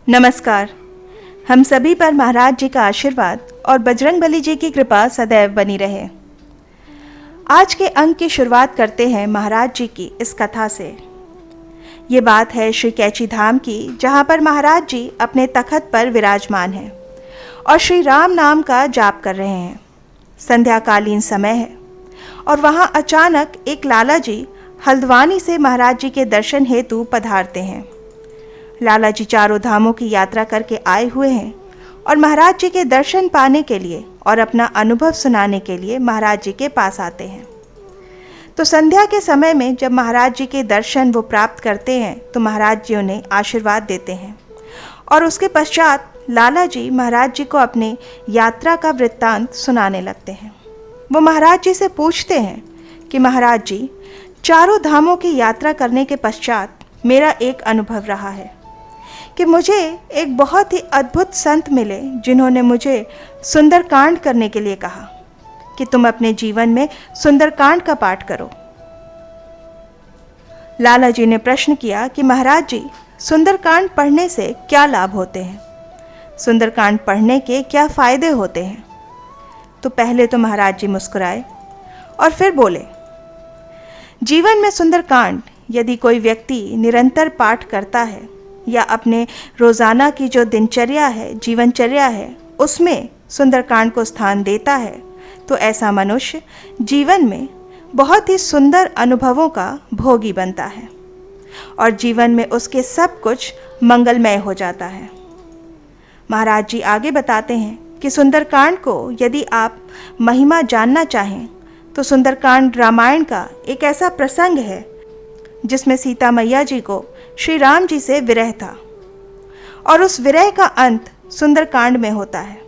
नमस्कार। हम सभी पर महाराज जी का आशीर्वाद और बजरंगबली जी की कृपा सदैव बनी रहे। आज के अंक की शुरुआत करते हैं महाराज जी की इस कथा से। ये बात है श्री कैची धाम की, जहाँ पर महाराज जी अपने तखत पर विराजमान हैं और श्री राम नाम का जाप कर रहे हैं। संध्याकालीन समय है और वहाँ अचानक एक लाला जी हल्द्वानी से महाराज जी के दर्शन हेतु पधारते हैं। लाला जी चारों धामों की यात्रा करके आए हुए हैं और महाराज जी के दर्शन पाने के लिए और अपना अनुभव सुनाने के लिए महाराज जी के पास आते हैं। तो संध्या के समय में जब महाराज जी के दर्शन वो प्राप्त करते हैं तो महाराज जी उन्हें आशीर्वाद देते हैं और उसके पश्चात लाला जी महाराज जी को अपने यात्रा का वृत्तांत सुनाने लगते हैं। वो महाराज जी से पूछते हैं कि महाराज जी, चारों धामों की यात्रा करने के पश्चात मेरा एक अनुभव रहा है कि मुझे एक बहुत ही अद्भुत संत मिले, जिन्होंने मुझे सुंदरकांड करने के लिए कहा कि तुम अपने जीवन में सुंदरकांड का पाठ करो। लाला जी ने प्रश्न किया कि महाराज जी, सुंदरकांड पढ़ने से क्या लाभ होते हैं? सुंदरकांड पढ़ने के क्या फायदे होते हैं? तो पहले तो महाराज जी मुस्कुराए और फिर बोले, जीवन में सुंदरकांड यदि कोई व्यक्ति निरंतर पाठ करता है या अपने रोज़ाना की जो दिनचर्या है, जीवनचर्या है, उसमें सुंदरकांड को स्थान देता है, तो ऐसा मनुष्य जीवन में बहुत ही सुंदर अनुभवों का भोगी बनता है और जीवन में उसके सब कुछ मंगलमय हो जाता है। महाराज जी आगे बताते हैं कि सुंदरकांड को यदि आप महिमा जानना चाहें तो सुंदरकांड रामायण का एक ऐसा प्रसंग है जिसमें सीता मैया जी को श्री राम जी से विरह था और उस विरह का अंत सुंदरकांड में होता है,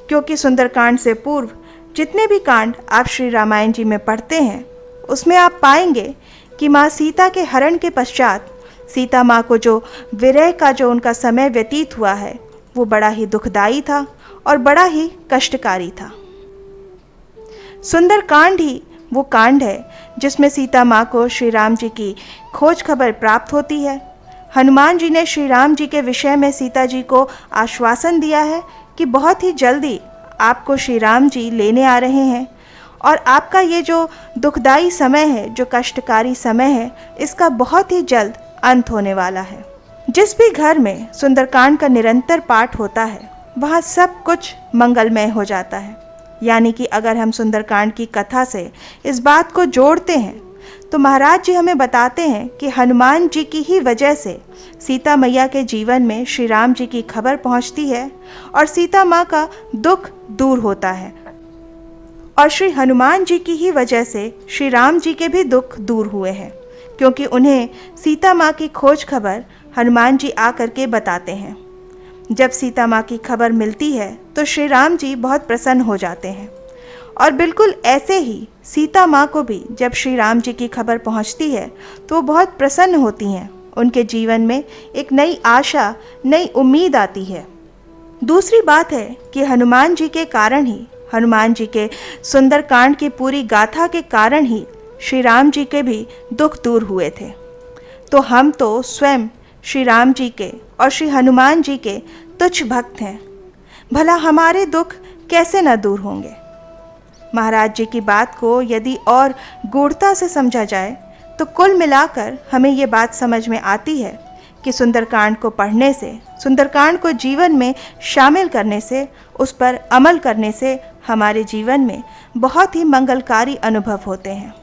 क्योंकि सुंदरकांड से पूर्व जितने भी कांड आप श्री रामायण जी में पढ़ते हैं उसमें आप पाएंगे कि माँ सीता के हरण के पश्चात सीता माँ को जो विरह का जो उनका समय व्यतीत हुआ है वो बड़ा ही दुखदायी था और बड़ा ही कष्टकारी था। सुंदरकांड ही वो कांड है जिसमें सीता माँ को श्री राम जी की खोज खबर प्राप्त होती है। हनुमान जी ने श्री राम जी के विषय में सीता जी को आश्वासन दिया है कि बहुत ही जल्दी आपको श्री राम जी लेने आ रहे हैं और आपका ये जो दुखदाई समय है, जो कष्टकारी समय है, इसका बहुत ही जल्द अंत होने वाला है। जिस भी घर में सुंदरकांड का निरंतर पाठ होता है वहाँ सब कुछ मंगलमय हो जाता है। यानी कि अगर हम सुंदरकांड की कथा से इस बात को जोड़ते हैं तो महाराज जी हमें बताते हैं कि हनुमान जी की ही वजह से सीता मैया के जीवन में श्री राम जी की खबर पहुंचती है और सीता माँ का दुख दूर होता है और श्री हनुमान जी की ही वजह से श्री राम जी के भी दुख दूर हुए हैं, क्योंकि उन्हें सीता माँ की खोज खबर हनुमान जी आकर के बताते हैं। जब सीता माँ की खबर मिलती है तो श्री राम जी बहुत प्रसन्न हो जाते हैं और बिल्कुल ऐसे ही सीता माँ को भी जब श्री राम जी की खबर पहुँचती है तो वो बहुत प्रसन्न होती हैं। उनके जीवन में एक नई आशा, नई उम्मीद आती है। दूसरी बात है कि हनुमान जी के कारण ही, हनुमान जी के सुंदरकांड की पूरी गाथा के कारण ही श्री राम जी के भी दुख दूर हुए थे। तो हम तो स्वयं श्री राम जी के और श्री हनुमान जी के तुच्छ भक्त हैं, भला हमारे दुख कैसे न दूर होंगे। महाराज जी की बात को यदि और गूढ़ता से समझा जाए तो कुल मिलाकर हमें ये बात समझ में आती है कि सुंदरकांड को पढ़ने से, सुंदरकांड को जीवन में शामिल करने से, उस पर अमल करने से हमारे जीवन में बहुत ही मंगलकारी अनुभव होते हैं।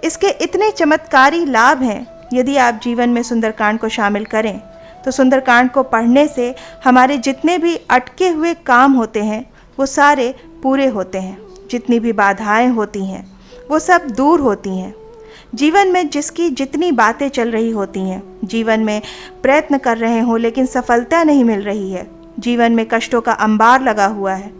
इसके इतने चमत्कारी लाभ हैं। यदि आप जीवन में सुंदरकांड को शामिल करें तो सुंदरकांड को पढ़ने से हमारे जितने भी अटके हुए काम होते हैं वो सारे पूरे होते हैं। जितनी भी बाधाएं होती हैं वो सब दूर होती हैं। जीवन में जिसकी जितनी बातें चल रही होती हैं, जीवन में प्रयत्न कर रहे हो लेकिन सफलता नहीं मिल रही है, जीवन में कष्टों का अंबार लगा हुआ है,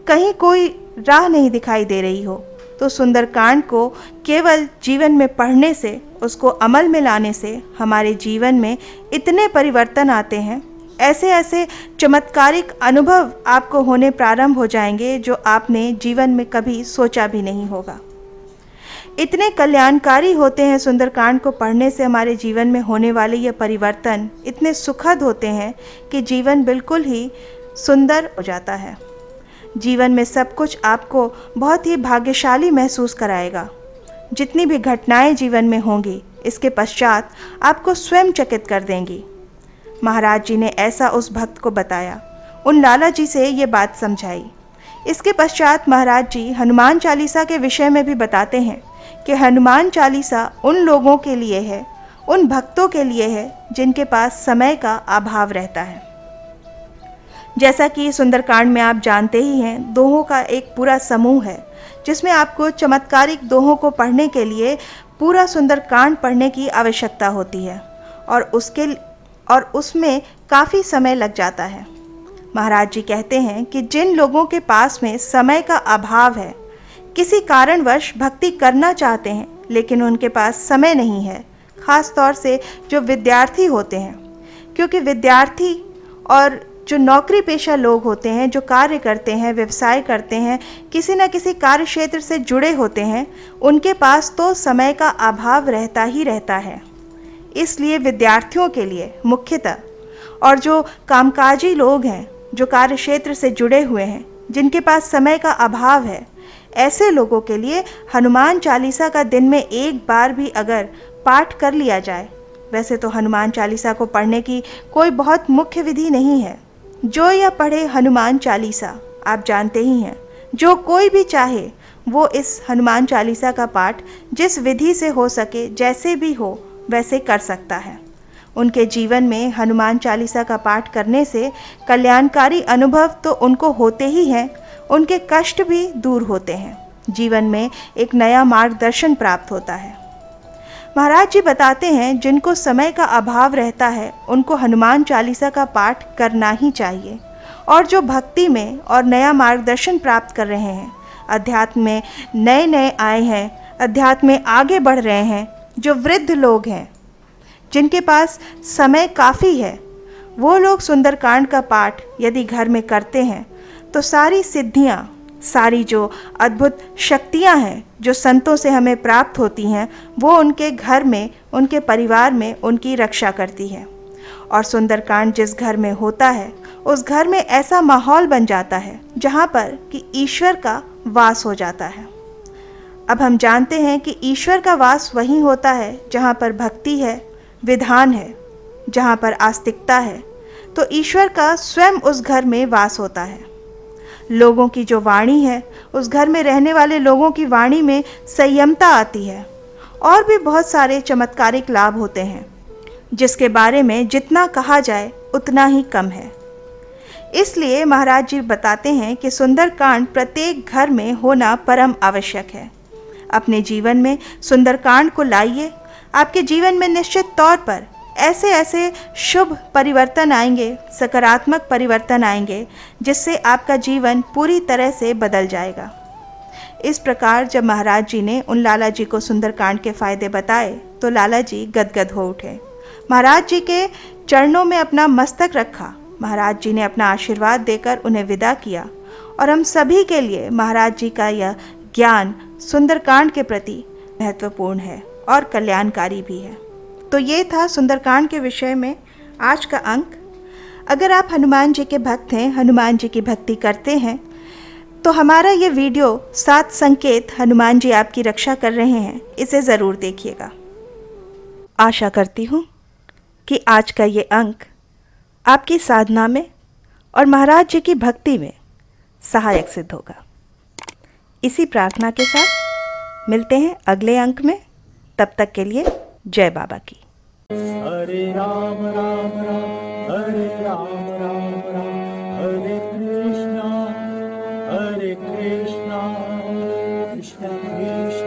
कहीं कोई राह नहीं दिखाई दे रही हो, तो सुंदरकांड को केवल जीवन में पढ़ने से, उसको अमल में लाने से हमारे जीवन में इतने परिवर्तन आते हैं, ऐसे ऐसे चमत्कारिक अनुभव आपको होने प्रारंभ हो जाएंगे जो आपने जीवन में कभी सोचा भी नहीं होगा। इतने कल्याणकारी होते हैं सुंदरकांड को पढ़ने से हमारे जीवन में होने वाले ये परिवर्तन इतने सुखद होते हैं कि जीवन बिल्कुल ही सुंदर हो जाता है। जीवन में सब कुछ आपको बहुत ही भाग्यशाली महसूस कराएगा। जितनी भी घटनाएं जीवन में होंगी इसके पश्चात आपको स्वयं चकित कर देंगी। महाराज जी ने ऐसा उस भक्त को बताया, उन लाला जी से ये बात समझाई। इसके पश्चात महाराज जी हनुमान चालीसा के विषय में भी बताते हैं कि हनुमान चालीसा उन लोगों के लिए है, उन भक्तों के लिए है जिनके पास समय का अभाव रहता है। जैसा कि सुंदरकांड में आप जानते ही हैं, दोहों का एक पूरा समूह है जिसमें आपको चमत्कारिक दोहों को पढ़ने के लिए पूरा सुंदरकांड पढ़ने की आवश्यकता होती है और उसमें काफ़ी समय लग जाता है। महाराज जी कहते हैं कि जिन लोगों के पास में समय का अभाव है, किसी कारणवश भक्ति करना चाहते हैं लेकिन उनके पास समय नहीं है, ख़ास तौर से जो विद्यार्थी होते हैं, क्योंकि विद्यार्थी और जो नौकरी पेशा लोग होते हैं, जो कार्य करते हैं, व्यवसाय करते हैं, किसी न किसी कार्य क्षेत्र से जुड़े होते हैं, उनके पास तो समय का अभाव रहता ही रहता है। इसलिए विद्यार्थियों के लिए मुख्यतः, और जो कामकाजी लोग हैं, जो कार्य क्षेत्र से जुड़े हुए हैं, जिनके पास समय का अभाव है, ऐसे लोगों के लिए हनुमान चालीसा का दिन में एक बार भी अगर पाठ कर लिया जाए, वैसे तो हनुमान चालीसा को पढ़ने की कोई बहुत मुख्य विधि नहीं है। जो या पढ़े हनुमान चालीसा, आप जानते ही हैं, जो कोई भी चाहे वो इस हनुमान चालीसा का पाठ जिस विधि से हो सके, जैसे भी हो वैसे कर सकता है। उनके जीवन में हनुमान चालीसा का पाठ करने से कल्याणकारी अनुभव तो उनको होते ही हैं, उनके कष्ट भी दूर होते हैं, जीवन में एक नया मार्गदर्शन प्राप्त होता है। महाराज जी बताते हैं जिनको समय का अभाव रहता है उनको हनुमान चालीसा का पाठ करना ही चाहिए, और जो भक्ति में और नया मार्गदर्शन प्राप्त कर रहे हैं, अध्यात्म में नए नए आए हैं, अध्यात्म में आगे बढ़ रहे हैं, जो वृद्ध लोग हैं, जिनके पास समय काफ़ी है, वो लोग सुंदरकांड का पाठ यदि घर में करते हैं तो सारी सिद्धियाँ, सारी जो अद्भुत शक्तियाँ हैं जो संतों से हमें प्राप्त होती हैं, वो उनके घर में, उनके परिवार में उनकी रक्षा करती है। और सुंदरकांड जिस घर में होता है उस घर में ऐसा माहौल बन जाता है जहाँ पर कि ईश्वर का वास हो जाता है। अब हम जानते हैं कि ईश्वर का वास वहीं होता है जहाँ पर भक्ति है, विधान है, जहाँ पर आस्तिकता है, तो ईश्वर का स्वयं उस घर में वास होता है। लोगों की जो वाणी है, उस घर में रहने वाले लोगों की वाणी में संयमता आती है, और भी बहुत सारे चमत्कारिक लाभ होते हैं जिसके बारे में जितना कहा जाए उतना ही कम है। इसलिए महाराज जी बताते हैं कि सुंदरकांड प्रत्येक घर में होना परम आवश्यक है। अपने जीवन में सुंदरकांड को लाइए, आपके जीवन में निश्चित तौर पर ऐसे ऐसे शुभ परिवर्तन आएंगे, सकारात्मक परिवर्तन आएंगे, जिससे आपका जीवन पूरी तरह से बदल जाएगा। इस प्रकार जब महाराज जी ने उन लाला जी को सुंदरकांड के फायदे बताए तो लाला जी गदगद हो उठे। महाराज जी के चरणों में अपना मस्तक रखा, महाराज जी ने अपना आशीर्वाद देकर उन्हें विदा किया, और हम सभी के लिए महाराज जी का यह ज्ञान सुंदरकांड के प्रति महत्वपूर्ण है और कल्याणकारी भी है। तो ये था सुंदरकांड के विषय में आज का अंक। अगर आप हनुमान जी के भक्त हैं, हनुमान जी की भक्ति करते हैं, तो हमारा ये वीडियो 7 संकेत हनुमान जी आपकी रक्षा कर रहे हैं, इसे ज़रूर देखिएगा। आशा करती हूँ कि आज का ये अंक आपकी साधना में और महाराज जी की भक्ति में सहायक सिद्ध होगा। इसी प्रार्थना के साथ मिलते हैं अगले अंक में। तब तक के लिए जय बाबा की। हरे राम राम राम हरे राम राम राम हरे कृष्णा कृष्णा कृष्ण कृष्ण